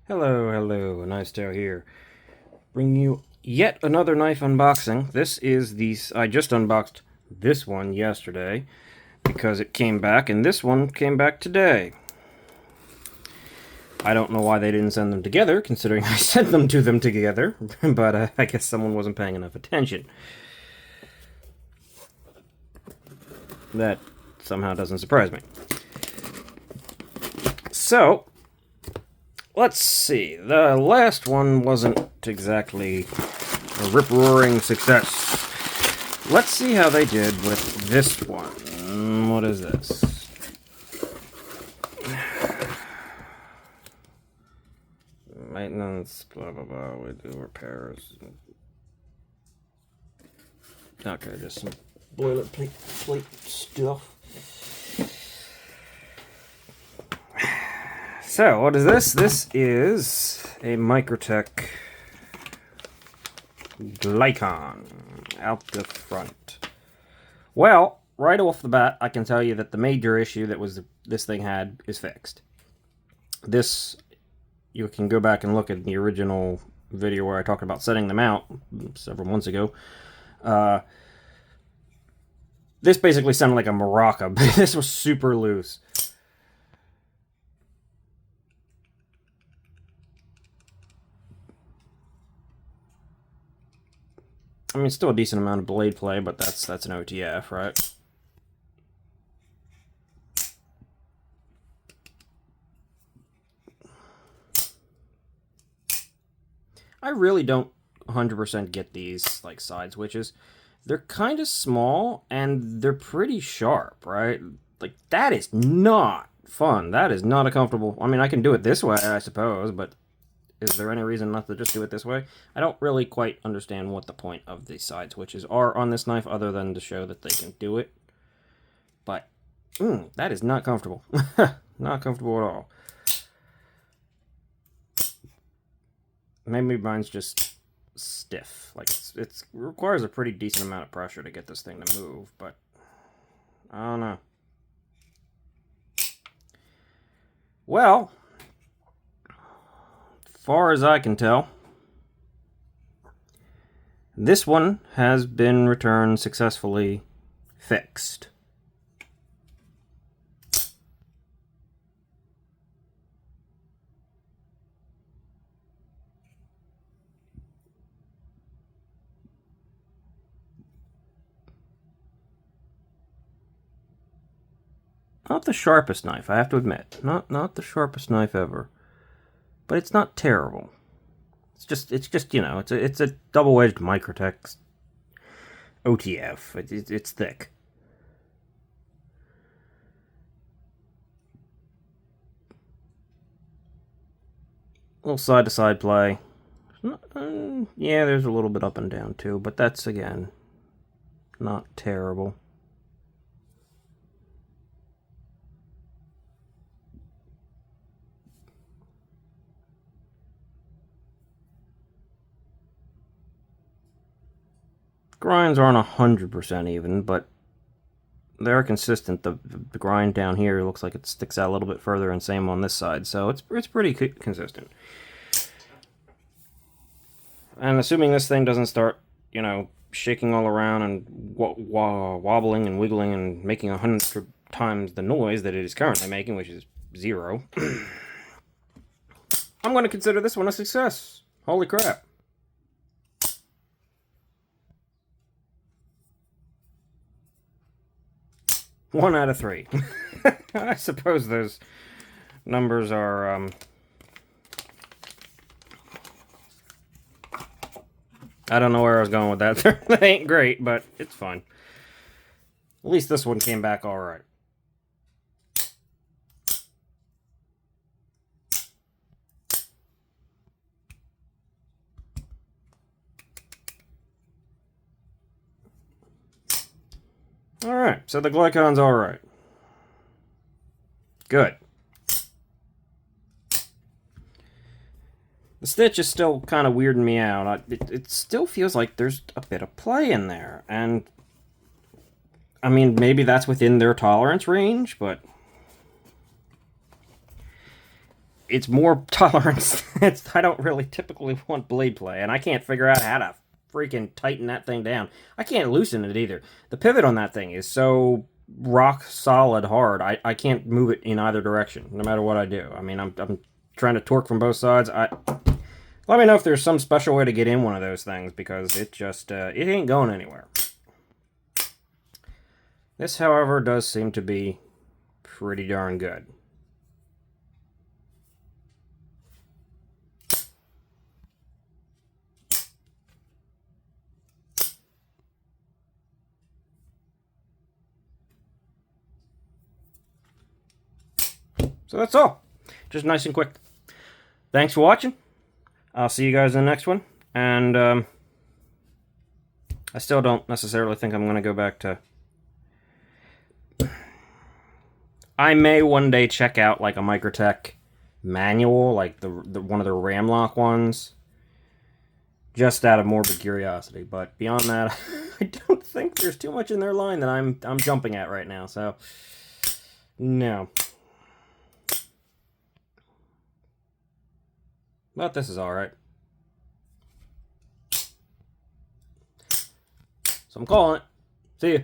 Hello, Nice Tail here. Bringing you yet another knife unboxing. This is I just unboxed this one yesterday because it came back, and this one came back today. I don't know why they didn't send them together, considering I sent them to them together, but I guess someone wasn't paying enough attention. That somehow doesn't surprise me. So, let's see. The last one wasn't exactly a rip-roaring success. Let's see how they did with this one. What is this? Maintenance, blah, blah, blah. We do repairs. Okay, just some boilerplate stuff. So, what is this? This is a Microtech Glykon out the front. Well, right off the bat, I can tell you that the major issue that this thing had is fixed. This, you can go back and look at the original video where I talked about setting them out several months ago. This basically sounded like a maraca, but this was super loose. I mean, still a decent amount of blade play, but that's an OTF, right? I really don't 100% get these, like, side switches. They're kind of small, and they're pretty sharp, right? Like, that is not fun. That is not a comfortable... I mean, I can do it this way, I suppose, but is there any reason not to just do it this way? I don't really quite understand what the point of the side switches are on this knife, other than to show that they can do it. But, that is not comfortable. Not comfortable at all. Maybe mine's just stiff. Like, it requires a pretty decent amount of pressure to get this thing to move, but I don't know. Well, far as I can tell, this one has been returned successfully fixed. Not the sharpest knife, I have to admit. Not the sharpest knife ever. But it's not terrible. It's just you know, it's a double-edged Microtech OTF. It's thick. A little side-to-side play. Yeah, there's a little bit up and down too, but that's, again, not terrible. Grinds aren't 100% even, but they're consistent. The grind down here looks like it sticks out a little bit further, and same on this side, so it's pretty consistent. And assuming this thing doesn't start, you know, shaking all around and wobbling and wiggling and making 100 times the noise that it is currently making, which is 0, I'm going to consider this one a success. Holy crap. One out of 3. I suppose those numbers are, I don't know where I was going with that. They ain't great, but it's fine. At least this one came back alright. Alright, so the Glykon's alright. Good. The stitch is still kind of weirding me out. It still feels like there's a bit of play in there, and I mean, maybe that's within their tolerance range, but it's more tolerance. I don't really typically want blade play, and I can't figure out how to freaking tighten that thing down. I can't loosen it either. The pivot on that thing is so rock solid hard. I can't move it in either direction, no matter what I do. I mean, I'm trying to torque from both sides. Let me know if there's some special way to get in one of those things, because it just it ain't going anywhere. This, however, does seem to be pretty darn good. So that's all. Just nice and quick. Thanks for watching. I'll see you guys in the next one. And I still don't necessarily think I'm going to go back to... I may one day check out like a Microtech manual, like the one of the RAM lock ones, just out of morbid curiosity. But beyond that, I don't think there's too much in their line that I'm jumping at right now. So no. But this is alright. So I'm calling it. See ya.